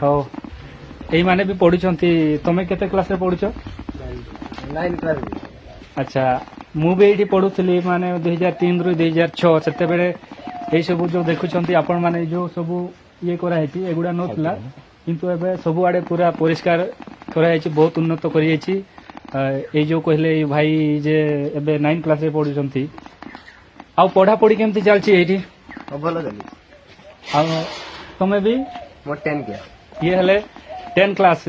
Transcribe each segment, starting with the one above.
ହଉ ଏଇମାନେ ବି ପଢୁଛନ୍ତି। ତମେ କେତେ କ୍ଲାସରେ ପଢୁଛ? ଆଚ୍ଛା, ମୁଁ ବି ଏଇଠି ପଢୁଥିଲି ମାନେ 2003 ରୁ 2006। ସେତେବେଳେ ଏଇ ସବୁ ଯୋଉ ଦେଖୁଛନ୍ତି ଆପଣ ମାନେ ଯୋଉ ସବୁ ଇଏ କରାହେଇଛି ଏଗୁଡା ନଥିଲା, କିନ୍ତୁ ଏବେ ସବୁଆଡେ ପୁରା ପରିଷ୍କାର କରାଯାଇଛି, ବହୁତ ଉନ୍ନତ କରିଯାଇଛି। ଏଇ ଯୋଉ କହିଲେ ଏଇ ଭାଇ ଯେ ଏବେ 9 କ୍ଲାସରେ ପଢୁଛନ୍ତି। ଆଉ ପଢାପଢି କେମିତି ଚାଲିଛି ଏଇଠି? ଭଲ ଚାଲିଛି। ଆଉ ତମେ ବି? ମୋର 10 କ୍ଲାସ। ଇଏ ହେଲେ 10 କ୍ଲାସ।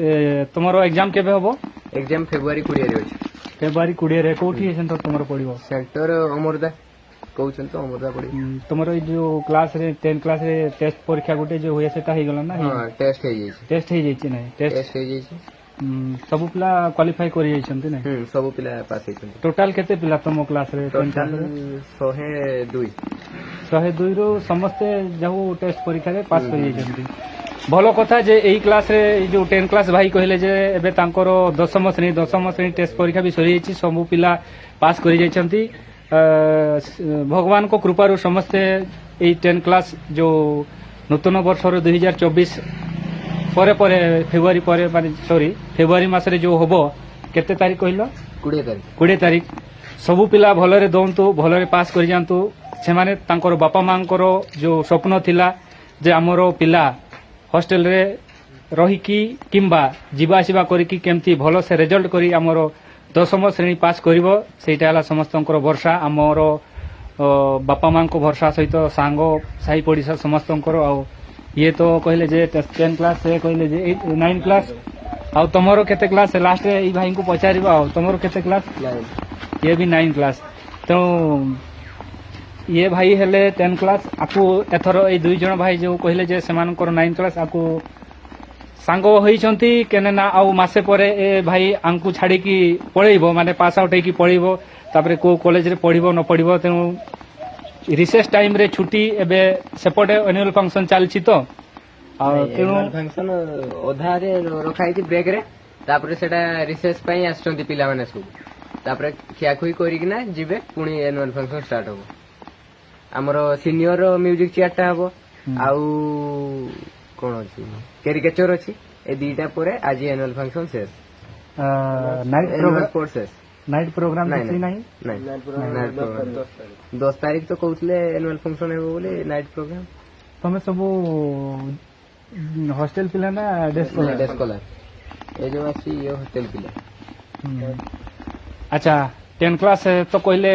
ତମର ଏକ୍ଜାମ କେବେ ହବ? ଏକ୍ଜାମ ଫେବୃଆରୀ 20 ରେ ଅଛି। ଫେବୃଆରୀ 20 ରେ। କୋଉଠି ସେଣ୍ଟର ତମର ପଡିବ? ସେଣ୍ଟର ଅମରଦା କହୁଛନ୍ତି ତ, ଅମରଦା ପଡିବ। ତମର ଏଇ ଯୋଉ କ୍ଲାସରେ 10 କ୍ଲାସରେ ଟେଷ୍ଟ ପରୀକ୍ଷା ଗୋଟେ ଯୋଉ ହୁଏ ସେଟା ହେଇଗଲା ନା? ହଁ, ଟେଷ୍ଟ ହେଇଯାଇଛି। ଟେଷ୍ଟ ହେଇଯାଇଛି ନାଇଁ? ଟେଷ୍ଟ ହେଇଯାଇଛି। ସବୁ ପିଲା କ୍ୱାଲିଫାଇ କରିଯାଇଛନ୍ତି ନାଇଁ? ସବୁ ପିଲା ପାସ୍ ହେଇଛନ୍ତି। ଟୋଟାଲ କେତେ ପିଲା ତମ କ୍ଲାସରେ? ଟୋଟାଲ 102। 102 ରୁ ସମସ୍ତେ ଯୋଉ ଟେଷ୍ଟ ପରୀକ୍ଷାରେ ପାସ୍ କରିଯାଇଛନ୍ତି। ଭଲ କଥା ଯେ ଏଇ କ୍ଲାସରେ ଏଇ ଯୋଉ 10 କ୍ଲାସ ଭାଇ କହିଲେ ଯେ ଏବେ ତାଙ୍କର 10ମ ଶ୍ରେଣୀ ଟେଷ୍ଟ ପରୀକ୍ଷା ବି ସରିଯାଇଛି, ସବୁ ପିଲା ପାସ୍ କରିଯାଇଛନ୍ତି। ଭଗବାନଙ୍କ କୃପାରୁ ସମସ୍ତେ ଏଇ 10 କ୍ଲାସ ଯୋଉ ନୂତନ ବର୍ଷର 2024 ପରେ ପରେ ଫେବୃଆରୀ ପରେ ମାନେ ଫେବୃଆରୀ ମାସରେ ଯୋଉ ହବ, କେତେ ତାରିଖ କହିଲ? 20 ତାରିଖ। ସବୁ ପିଲା ଭଲରେ ଦଉନ୍ତୁ, ଭଲରେ ପାସ୍ କରିଯାଆନ୍ତୁ। ସେମାନେ ତାଙ୍କର ବାପା ମାଙ୍କର ଯୋଉ ସ୍ୱପ୍ନ ଥିଲା ଯେ ଆମର ପିଲା ହଷ୍ଟେଲରେ ରହିକି କିମ୍ବା ଯିବା ଆସିବା କରିକି କେମିତି ଭଲ ସେ ରେଜଲ୍ଟ କରି ଆମର 10ମ ଶ୍ରେଣୀ ପାସ୍ କରିବ, ସେଇଟା ହେଲା ସମସ୍ତଙ୍କର ଭରସା। ଆମର ବାପା ମାଙ୍କ ଭରସା ସହିତ ସାଙ୍ଗ ସାହି ପଡ଼ିଶା ସମସ୍ତଙ୍କର। ଆଉ ଇଏ ତ କହିଲେ ଯେ 10 କ୍ଲାସ, ସେ କହିଲେ ଯେ 9 କ୍ଲାସ। ଆଉ ତମର କେତେ କ୍ଲାସ? ଲାଷ୍ଟରେ ଏଇ ଭାଇଙ୍କୁ ପଚାରିବା। ଆଉ ତମର କେତେ କ୍ଲାସ? ଇଏ ବି 9 କ୍ଲାସ। ତେଣୁ ଇଏ ଭାଇ ହେଲେ 10 କ୍ଲାସ। ଆକୁ ଏଥର ଏଇ 2 ଜଣ ଭାଇ ଯୋଉ କହିଲେ ଯେ ସେମାନଙ୍କର 9 କ୍ଲାସ, ଆକୁ ସାଙ୍ଗ ହେଇଛନ୍ତି କେନେ ନା ଆଉ ମାସେ ପରେ ଏ ଭାଇ ଆଙ୍କୁ ଛାଡିକି ପଳେଇବ, ମାନେ ପାସ୍ ଆଉଟ୍ ହେଇକି ପଳେଇବ। ତାପରେ କୋଉ କଲେଜରେ ପଢିବ ନ ପଢିବ। ତେଣୁ ରିସେସ୍ ଟାଇମରେ ଛୁଟି, ଏବେ ସେପଟେ ଆନୁଆଲ ଫଙ୍କସନ ଚାଲିଛି ତ। ଆଉ ତେଣୁ ଫଙ୍କସନ ଅଧାରେ ରଖାହେଇଛି ବ୍ରେକରେ, ତାପରେ ସେଟା ରିସେସ୍ ପାଇଁ ଆସୁଛନ୍ତି ପିଲାମାନେ ସବୁ। ତାପରେ ଖିଆଖୁଇ କରିକିନା ଯିବେ, ପୁଣି ଆନୁଆଲ ଫଙ୍କସନ ଷ୍ଟାର୍ଟ ହବ। ଆମର ସିନିୟର ମ୍ୟୁଜିକ ଚେୟାରଟା ହବ, ଆଉ କଣ ଅଛି କ୍ୟାରିକେଚର ଅଛି। ଏ ଦିଟା ପରେ ଆଜି ଆନୁଆଲ ଫଙ୍କସନ ଶେଷ। ନାଇଟ୍ ପ୍ରୋଗ୍ରାମ କିଛି ନାହିଁ। 10 ତାରିଖ ତ କହୁଥିଲେ ଆନୁଆଲ ଫଙ୍କସନ ହେବ ବୋଲି, ନାଇଟ୍ ପ୍ରୋଗ୍ରାମ। ତମେ ସବୁ ହଷ୍ଟେଲ ପିଲା ନା ଡେ ସ୍କଲାର? ଏ ଯୋଉ ଅଛି ଇଏ ହଷ୍ଟେଲ ପିଲା। ଆଚ୍ଛା, 10 କ୍ଲାସ ତ କହିଲେ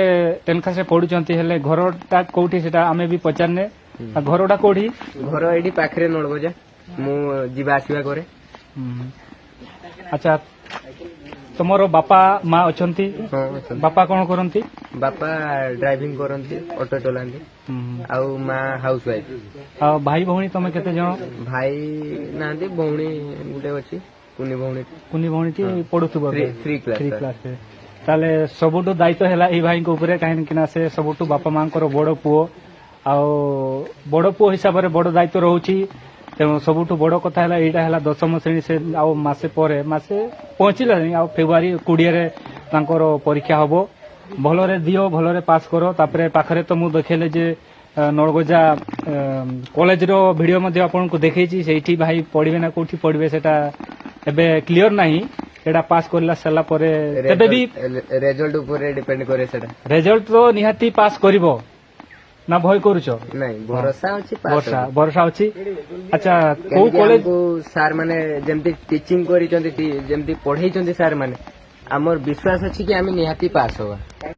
10 କ୍ଲାସରେ ପଢୁଛନ୍ତି, ହେଲେ ଘରଟା କୋଉଠି ସେଟା ଆମେ ବି ପଚାରନେ। ଘରଟା କୋଉଠି? ଘର ଏଇଠି ପାଖରେ ନଳଗଜା, ମୁଁ ଯିବା ଆସିବା କରେ। ଆଚ୍ଛା, ତମର ବାପା ମା ଅଛନ୍ତି? ବାପା କଣ କରନ୍ତି? ବାପା ଡ୍ରାଇଭିଂ କରନ୍ତି, ଅଟୋ ଚଲାନ୍ତି। ଆଉ ମା ହାଉସ ୱାଇଫ। ଆଉ ଭାଇ ଭଉଣୀ ତମେ କେତେ ଜଣ? ଭାଇ ନାହାନ୍ତି, ଭଉଣୀ ଗୋଟେ ଅଛି, କୁନି ଭଉଣୀଟି ପଢୁଥିବ 3 କ୍ଲାସରେ। ତାହେଲେ ସବୁଠୁ ଦାୟିତ୍ୱ ହେଲା ଏଇ ଭାଇଙ୍କ ଉପରେ, କାହିଁକି ନା ସେ ସବୁଠୁ ବାପା ମାଙ୍କର ବଡ ପୁଅ। ଆଉ ବଡ ପୁଅ ହିସାବରେ ବଡ ଦାୟିତ୍ୱ ରହୁଛି। ତେଣୁ ସବୁଠୁ ବଡ କଥା ହେଲା ଏଇଟା ହେଲା 10ମ ଶ୍ରେଣୀ। ସେ ଆଉ ମାସେ ପହଞ୍ଚିଲାନି, ଆଉ ଫେବୃଆରୀ 20ରେ ତାଙ୍କର ପରୀକ୍ଷା ହବ। ଭଲରେ ଦିଅ, ଭଲରେ ପାସ୍ କର। ତାପରେ ପାଖରେ ତ ମୁଁ ଦେଖେଇଲେ ଯେ ନଳଗଜା କଲେଜର ଭିଡିଓ ମଧ୍ୟ ଆପଣଙ୍କୁ ଦେଖେଇଛି। ସେଇଠି ଭାଇ ପଢିବେ ନା କୋଉଠି ପଢିବେ ସେଟା ଏବେ କ୍ଲିୟର ନାହିଁ। ଏଟା ପାସ୍ କରିଲା ପରେ ତେବେ ବି ରେଜଲ୍ଟ ଉପରେ ଡିପେଣ୍ଡ କରେ। ସେଟା ରେଜଲ୍ଟ ତ ନିହାତି ପାସ୍ କରିବ ନା ଭୟ କରୁଛ? ନାଇଁ, ଭରସା ଅଛି, ଭରସା ଅଛି। ଆଚ୍ଛା, କୋଉ କଲେଜ? ସାର୍ ମାନେ ଯେମିତି ଟିଚିଂ କରିଛନ୍ତି, ଯେମିତି ପଢେଇଛନ୍ତି ସାର୍ ମାନେ, ଆମର ବିଶ୍ୱାସ ଅଛି କି ଆମେ ନିହାତି ପାସ୍ ହବା।